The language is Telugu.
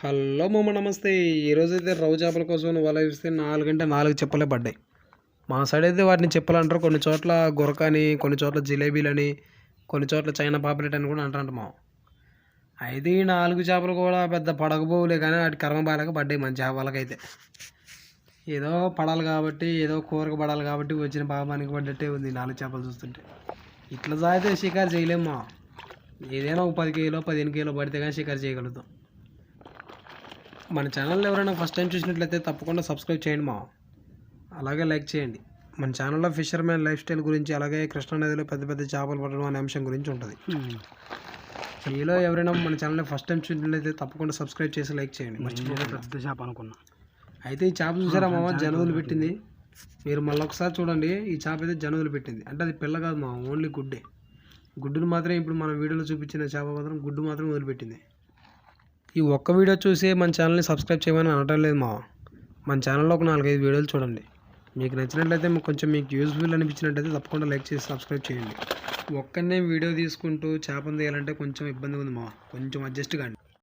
హలో మామ, నమస్తే. ఈరోజైతే రవ్వ చేపల కోసం వల వేస్తే 4 అంటే 4 చెప్పలే పడ్డాయి. మా సైడ్ అయితే వాటిని చెప్పలంటారు. కొన్ని చోట్ల గొరకని, కొన్ని చోట్ల జిలేబీలని, కొన్ని చోట్ల చైనా పాపలెట్ అని కూడా అంటారంట మామ. అయితే ఈ 4 చేపలు కూడా పెద్ద పడకపోలే, కానీ వాటి కర్మ బాగా పడ్డాయి మంచి వాళ్ళకైతే. ఏదో పడాలి కాబట్టి, ఏదో కూరకు పడాలి కాబట్టి వచ్చిన పాపానికి పడ్డట్టే ఉంది 4 చేపలు చూస్తుంటే. ఇట్లా సాగితే షికారు చేయలేము మా. ఏదైనా ఒక 10 కిలో 15 కిలో పడితే కానీ షికారు చేయగలుగుతాం. మన ఛానల్ ఎవరైనా ఫస్ట్ టైం చూసినట్లయితే తప్పకుండా సబ్స్క్రైబ్ చేయండి మా. అలాగే లైక్ చేయండి. మన ఛానల్లో ఫిషర్మ్యాన్ లైఫ్ స్టైల్ గురించి, అలాగే కృష్ణానదిలో పెద్ద పెద్ద చేపలు పట్టడం అనే అంశం గురించి ఉంటుంది. మీలో ఎవరైనా మన ఛానల్ని ఫస్ట్ టైం చూసినట్లయితే తప్పకుండా సబ్స్క్రైబ్ చేసి లైక్ చేయండి. పెద్ద చేప అనుకున్నా. అయితే ఈ చేప చూసారా మామ, జనవదులు పెట్టింది. మీరు మళ్ళీ ఒకసారి చూడండి. ఈ చేప అయితే జనవదులు పెట్టింది. అంటే అది పిల్ల కాదు మా, ఓన్లీ గుడ్డే. గుడ్డును మాత్రం ఇప్పుడు మన వీడియోలో చూపించిన చేప మాత్రం గుడ్డు మాత్రం వదిలిపెట్టింది. ఈ ఒక్క వీడియో చూసి మన ఛానల్ని సబ్స్క్రైబ్ చేయమని అనటం లేదు మా. మన ఛానల్లో ఒక 4-5 వీడియోలు చూడండి. మీకు నచ్చినట్లయితే, కొంచెం మీకు యూజ్ఫుల్ అనిపించినట్లయితే తప్పకుండా లైక్ చేసి సబ్స్క్రైబ్ చేయండి. ఒక్కనే వీడియో తీసుకుంటూ చేపను తీయాలంటే కొంచెం ఇబ్బంది ఉంది మా, కొంచెం అడ్జస్ట్ కాండి.